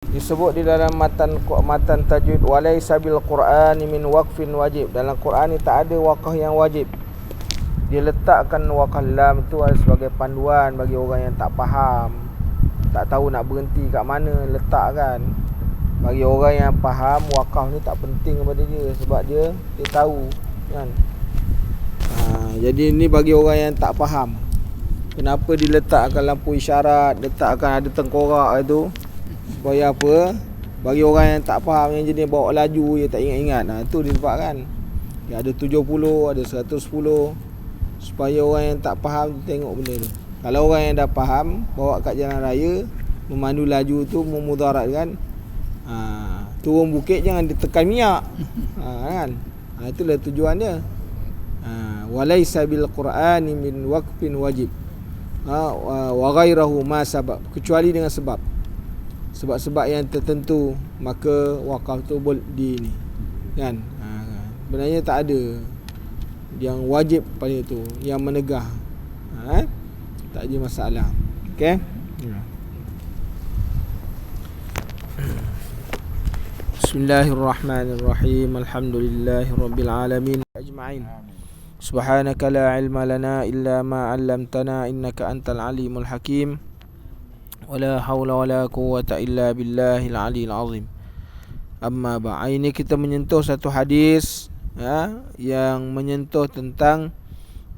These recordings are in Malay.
Disebut di dalam matan tajwid, walaysa bil Qur'ani min waqfin wajib. Dalam Quran ni tak ada wakaf yang wajib. Dia letakkan wakaf lam tu sebagai panduan bagi orang yang tak faham, tak tahu nak berhenti kat mana letakkan. Bagi orang yang faham, wakaf ni tak penting kepada dia sebab dia tahu kan. Jadi ni bagi orang yang tak faham, kenapa diletakkan lampu isyarat, letakkan ada tengkorak itu, supaya apa? Bagi orang yang tak faham, yang jenis bawa laju je tak ingat-ingat, tu disebabkan dia ada 70, ada 110, supaya orang yang tak faham tengok benda tu. Kalau orang yang dah faham, bawa kat jalan raya, memandu laju tu memudaratkan, turun bukit jangan ditekan minyak, kan? Itulah tujuan dia. Walaysa bil Qur'ani min waqfin wajib, wa ghairahu ma sabab, kecuali dengan sebab-sebab yang tertentu, maka wakaf tu boleh ni kan. Sebenarnya tak ada yang wajib pada itu, yang menegah, tak ada masalah. Okey. Bismillahirrahmanirrahim. Alhamdulillahirabbil alamin ajma'in. Subhanaka la ilma lana illa ma 'allamtana innaka antal alimul hakim. Wala haula wala quwwata illa billahil aliyil azim. Amma ba', ini kita menyentuh satu hadis yang menyentuh tentang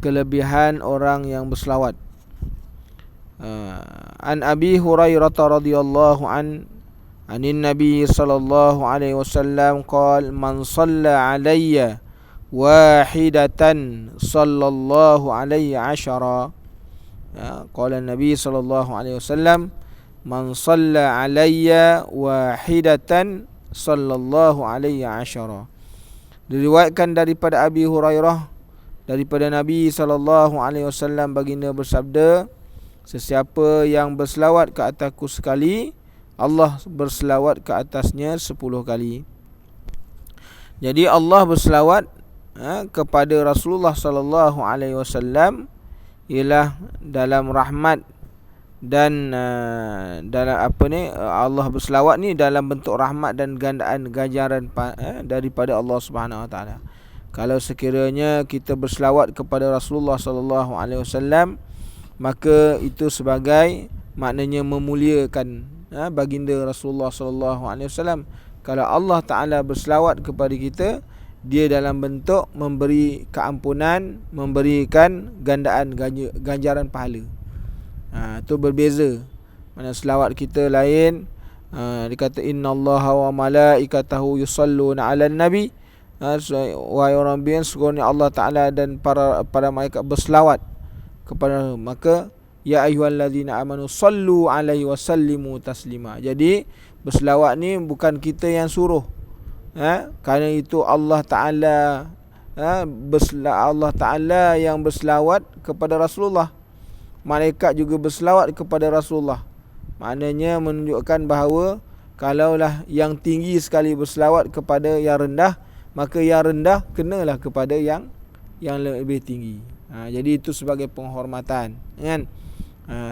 kelebihan orang yang berselawat. An Abi Hurairah radhiyallahu anin Nabi sallallahu alaihi wasallam qala man shalla alayya wahidatan sallallahu alaihi ashara. Qala Nabi sallallahu alaihi wasallam man shalla alayya wahidatan sallallahu alaihi ashara. Diriwayatkan daripada Abi Hurairah daripada Nabi sallallahu alaihi wasallam, baginda bersabda, sesiapa yang berselawat ke atasku sekali, Allah berselawat ke atasnya 10 kali. Jadi Allah berselawat kepada Rasulullah sallallahu alaihi wasallam ialah dalam rahmat dan dalam Allah berselawat ni dalam bentuk rahmat dan gandaan ganjaran daripada Allah Subhanahu Wa Taala. Kalau sekiranya kita berselawat kepada Rasulullah sallallahu alaihi wasallam, maka itu sebagai maknanya memuliakan baginda Rasulullah sallallahu alaihi wasallam. Kalau Allah Taala berselawat kepada kita, dia dalam bentuk memberi keampunan, memberikan gandaan ganjaran pahala. Itu berbeza. Mana selawat kita lain, dia kata innallaha wa malaikatahu yusalluna 'alan nabi. Wahai orang beriman, sesungguhnya Allah Taala dan para malaikat berselawat kepada, maka ya ayyuhallazina amanu sallu 'alaihi wa sallimu taslima. Jadi berselawat ni bukan kita yang suruh. Kerana itu Allah Ta'ala Allah Ta'ala yang berselawat kepada Rasulullah. Malaikat juga berselawat kepada Rasulullah. Maknanya menunjukkan bahawa kalaulah yang tinggi sekali berselawat kepada yang rendah, maka yang rendah kenalah kepada yang lebih tinggi. Jadi itu sebagai penghormatan, kan?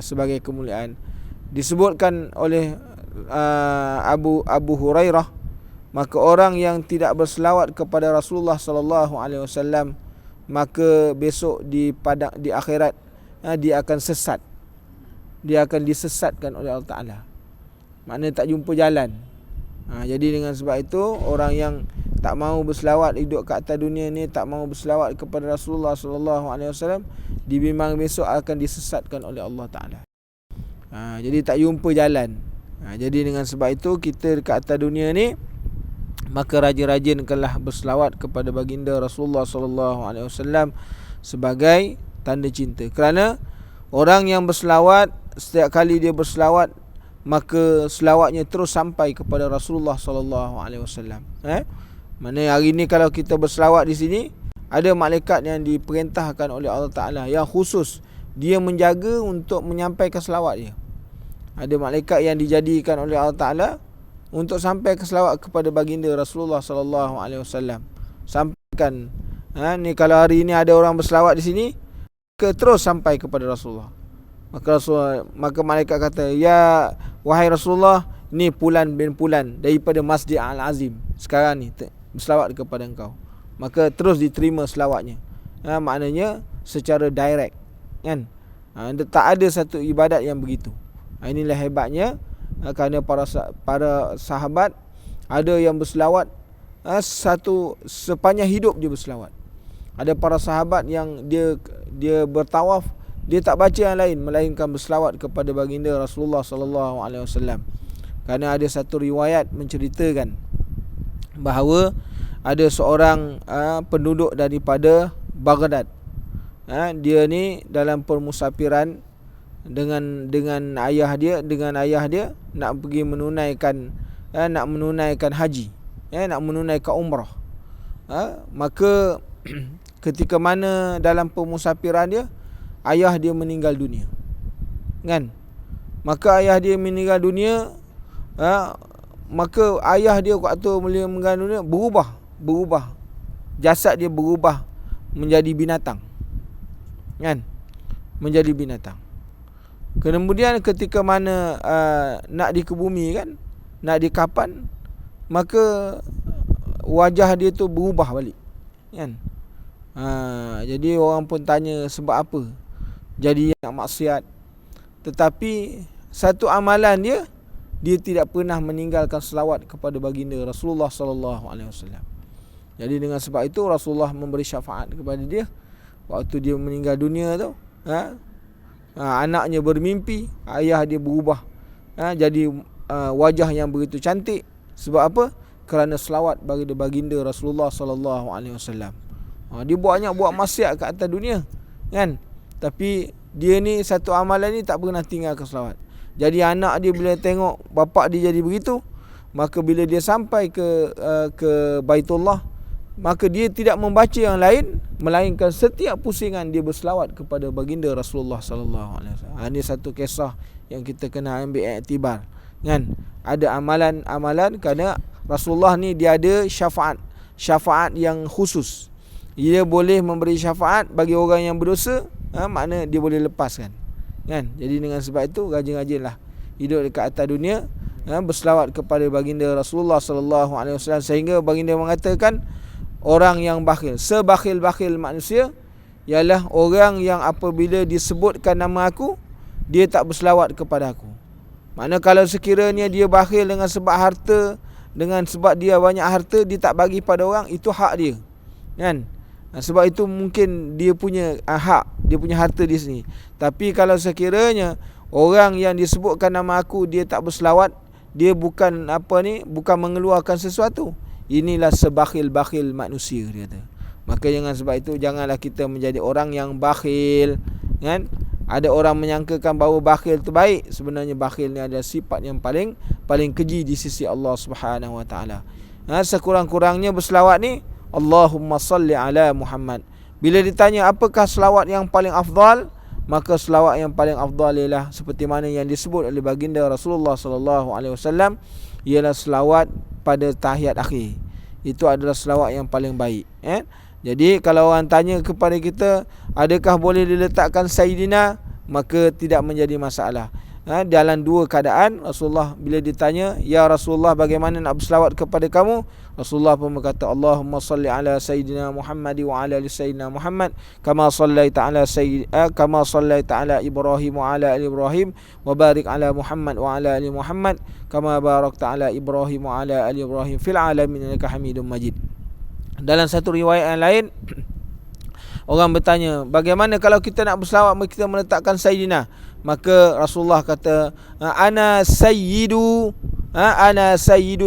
Sebagai kemuliaan. Disebutkan oleh Abu Hurairah, maka orang yang tidak berselawat kepada Rasulullah sallallahu alaihi wasallam, maka besok di akhirat dia akan sesat. Dia akan disesatkan oleh Allah Taala. Maknanya tak jumpa jalan. Jadi dengan sebab itu, orang yang tak mahu berselawat hidup kat atas dunia ni, tak mahu berselawat kepada Rasulullah sallallahu alaihi wasallam, dibimbang besok akan disesatkan oleh Allah Taala. Jadi tak jumpa jalan. Jadi dengan sebab itu, kita dekat atas dunia ni, maka rajin-rajinkanlah berselawat kepada baginda Rasulullah sallallahu alaihi wasallam sebagai tanda cinta. Kerana orang yang berselawat, setiap kali dia berselawat, maka selawatnya terus sampai kepada Rasulullah sallallahu alaihi wasallam. Mana hari ni kalau kita berselawat di sini, ada malaikat yang diperintahkan oleh Allah Taala yang khusus, dia menjaga untuk menyampaikan selawat dia. Ada malaikat yang dijadikan oleh Allah Taala untuk sampai ke selawat kepada baginda Rasulullah sallallahu alaihi wasallam. Sampaikan, ni kalau hari ini ada orang berselawat di sini, terus sampai kepada Rasulullah. Maka malaikat kata, ya wahai Rasulullah, ni Fulan bin Fulan daripada Masjid Al-Azim sekarang ni berselawat kepada engkau, maka terus diterima selawatnya. Maknanya secara direct, kan? Tak ada satu ibadat yang begitu. Inilah hebatnya, kerana para sahabat ada yang berselawat sepanjang hidup dia berselawat. Ada para sahabat yang dia bertawaf, dia tak baca yang lain melainkan berselawat kepada baginda Rasulullah sallallahu alaihi wasallam. Kerana ada satu riwayat menceritakan bahawa ada seorang penduduk daripada Baghdad. Dia ni dalam permusafiran dengan ayah dia nak pergi menunaikan haji, nak menunaikan umrah. Maka ketika mana dalam permusafiran dia, ayah dia meninggal dunia, kan? Maka ayah dia meninggal dunia, maka ayah dia waktu meninggal dunia berubah jasad dia berubah menjadi binatang, kan? Menjadi binatang. Kemudian ketika mana nak dikebumi, kan, nak dikapan, maka wajah dia tu berubah balik, kan? Jadi orang pun tanya sebab apa jadi nak maksiat. Tetapi satu amalan dia tidak pernah meninggalkan selawat kepada baginda Rasulullah sallallahu alaihi wasallam. Jadi dengan sebab itu Rasulullah memberi syafaat kepada dia waktu dia meninggal dunia tu. Anaknya bermimpi ayah dia berubah jadi wajah yang begitu cantik. Sebab apa? Kerana selawat bagi baginda Rasulullah sallallahu alaihi wasallam. Dia buat maksiat kat atas dunia, kan? Tapi dia ni satu amalan ni tak pernah tinggalkan selawat. Jadi anak dia bila tengok bapak dia jadi begitu, maka bila dia sampai ke Baitullah, maka dia tidak membaca yang lain melainkan setiap pusingan dia berselawat kepada baginda Rasulullah sallallahu alaihi wasallam. Ini satu kisah yang kita kena ambil iktibar, kan? Ada amalan-amalan kerana Rasulullah ni dia ada syafaat yang khusus. Dia boleh memberi syafaat bagi orang yang berdosa, makna dia boleh lepaskan, kan? Jadi dengan sebab itu rajin-rajinlah hidup dekat atas dunia, berselawat kepada baginda Rasulullah sallallahu alaihi wasallam, sehingga baginda mengatakan orang yang bakhil, sebakhil-bakhil manusia ialah orang yang apabila disebutkan nama aku, dia tak berselawat kepada aku. Makna kalau sekiranya dia bakhil dengan sebab harta, dengan sebab dia banyak harta, dia tak bagi pada orang, itu hak dia, kan? Sebab itu mungkin dia punya hak, dia punya harta di sini. Tapi kalau sekiranya orang yang disebutkan nama aku dia tak berselawat, dia bukan bukan mengeluarkan sesuatu, inilah sebakhil-bakhil manusia, dia kata. Maka jangan sebab itu janganlah kita menjadi orang yang bakhil, kan? Ada orang menyangkakan bahawa bakhil itu baik. Sebenarnya bakhil ni adalah sifat yang paling keji di sisi Allah Subhanahu Wa Taala. Sekurang-kurangnya berselawat ni Allahumma salli ala Muhammad. Bila ditanya apakah selawat yang paling afdal, maka selawat yang paling afdal ialah seperti mana yang disebut oleh baginda Rasulullah sallallahu alaihi wasallam, ialah selawat pada tahiyat akhir. Itu adalah selawat yang paling baik, Jadi kalau orang tanya kepada kita, adakah boleh diletakkan Sayyidina, maka tidak menjadi masalah. Dalam dua keadaan, Rasulullah bila ditanya, ya Rasulullah bagaimana nak berselawat kepada kamu, Rasulullah pun berkata, Allahumma salli ala Sayyidina Muhammad wa ala ali Sayyidina Muhammad kama sallaita ala Ibrahim wa ala ali Ibrahim wa barik ala Muhammad wa ala ali Muhammad kama barakta ala Ibrahim wa ala ali Ibrahim fil alamin innaka Hamidum Majid. Dalam satu riwayat yang lain, orang bertanya, bagaimana kalau kita nak berselawat kita meletakkan Sayyidina? Maka Rasulullah kata, ana sayyidun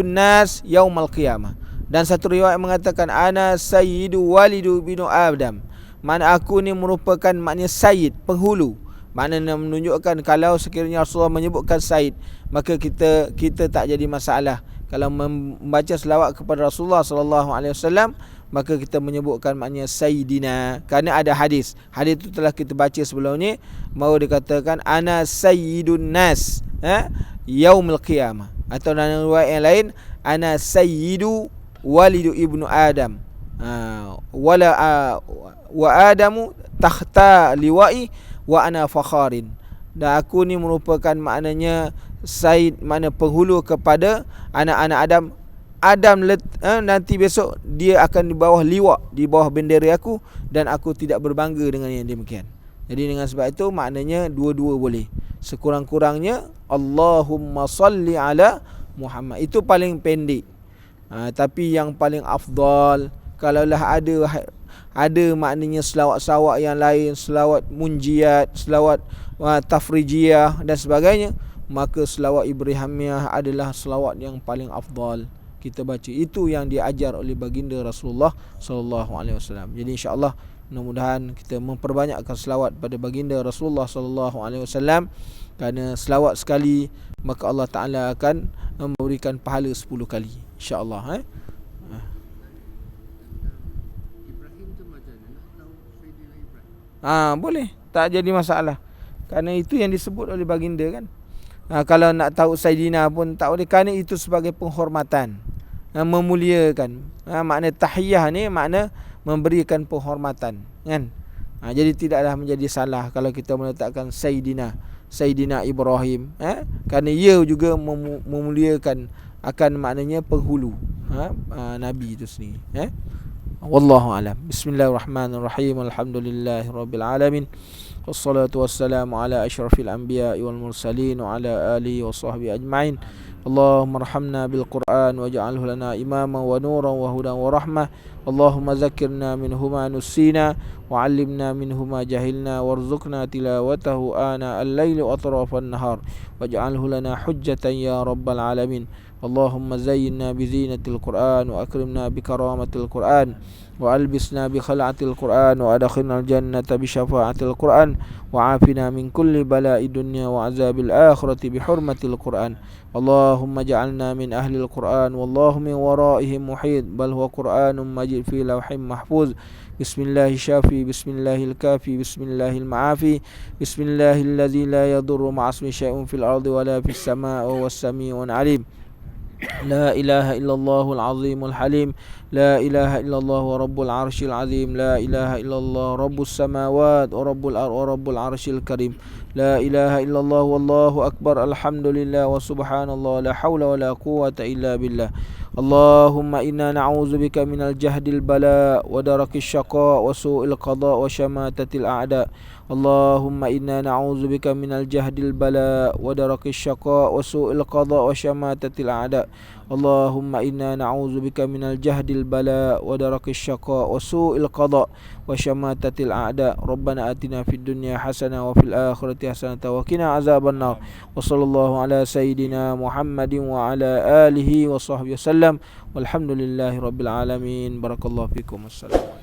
nas yaumal qiyamah. Dan satu riwayat mengatakan ana sayyidu walidu binu Adam. Makna aku ni merupakan maknanya sayyid, penghulu. Maknanya menunjukkan kalau sekiranya Rasulullah menyebutkan sayyid, maka kita tak jadi masalah. Kalau membaca selawat kepada Rasulullah sallallahu alaihi wasallam, maka kita menyebutkan maknanya Sayyidina, kerana ada hadis itu telah kita baca sebelum ni, mau dikatakan ana sayyidun nas yaumil qiyamah, atau dalam riwayat yang lain ana sayyidu walidu ibnu Adam wa Adamu takhta liwa'i wa ana fakharin. Dan aku ni merupakan maknanya Said mana penghulu kepada anak-anak Adam. Nanti besok dia akan di bawah liwak, di bawah bendera aku, dan aku tidak berbangga dengan yang demikian. Jadi dengan sebab itu maknanya dua-dua boleh. Sekurang-kurangnya Allahumma salli ala Muhammad. Itu paling pendek. Tapi yang paling afdal, kalaulah ada maknanya selawat-selawat yang lain, selawat munjiat, selawat tafrijiyah dan sebagainya, maka selawat Ibrahimiyah adalah selawat yang paling afdal kita baca. Itu yang diajar oleh baginda Rasulullah sallallahu alaihi wasallam. Jadi insya-Allah mudah-mudahan kita memperbanyakkan selawat pada baginda Rasulullah sallallahu alaihi wasallam, kerana selawat sekali maka Allah Taala akan memberikan pahala 10 kali insya-Allah. Ibrahim tu macam mana nak tahu Sayyidina Ibrahim? Boleh, tak jadi masalah. Kerana itu yang disebut oleh baginda kan. Kalau nak tahu Sayyidina pun tak boleh, kerana itu sebagai penghormatan, memuliakan. Makna tahiyah ni makna memberikan penghormatan kan. Jadi tidaklah menjadi salah kalau kita meletakkan Sayyidina Ibrahim, kerana ia juga memuliakan akan maknanya penghulu Nabi itu sendiri. Wallahu alam. Bismillahirrahmanirrahim. Alhamdulillahirabbil alamin. Wassalatu wassalamu ala asyrafil anbiya'i wal mursalin wa ala alihi wa sahbihi ajma'in. Allahumma arhamna bil Qur'an waj'alhu lana imama wa nuran wa hudan wa rahmah. Allahumma zakkirna minhu ma nusina wa 'allimna minhu ma jahilna warzuqna tilawatahu ana al-laili wa atrafan nahar waj'alhu lana hujjatan ya rabbal alamin. Allahumma zayyinna bi zinatil Qur'an wa akrimna bi karamatil Qur'an wa albisna bi khal'atil Qur'an wa adkhilna al-jannata bi syafa'atil Qur'an wa afina min kulli bala'i dunya wa azabil akhirati bi hurmatil Qur'an. Allahumma ja'alna min ahlil Qur'an wallahu min waraihim muhit bal huwa Qur'anun majid fi lawhin mahfuz. Bismillahir syafi, bismillahil kafi, bismillahil ma'afi, bismillahil ladzi la yadurru ma'asmi syai'un fil ardi wa la fis sama'i wa huwas sami'un alim. لا إله إلا الله العظيم الحليم لا إله إلا الله ورب العرش العظيم لا إله إلا الله رب السماوات ورب الأرض ورب العرش الكريم لا إله إلا الله والله أكبر الحمد لله وسبحان الله لا حول ولا قوة إلا بالله. اللهم إنا نعوذ بك من الجهد البلاء ودرك الشقاء وسوء القضاء وشماتة الأعداء. اللهم إنا نعوذ بك من الجهد البلاء ودرك الشقاء وسوء القضاء وشماتة الأعداء. اللهم إنا نعوذ بك من الجهد البلاء ودرك الشقاء وسوء القضاء وشماتة الأعداء. ربنا آتنا في الدنيا حسنة وفي الآخرة حسنة وقنا عذاب النار. وصلى الله على سيدنا محمد وعلى آله وصحبه وسلم والحمد لله رب العالمين. بارك الله فيكم. السلام عليكم.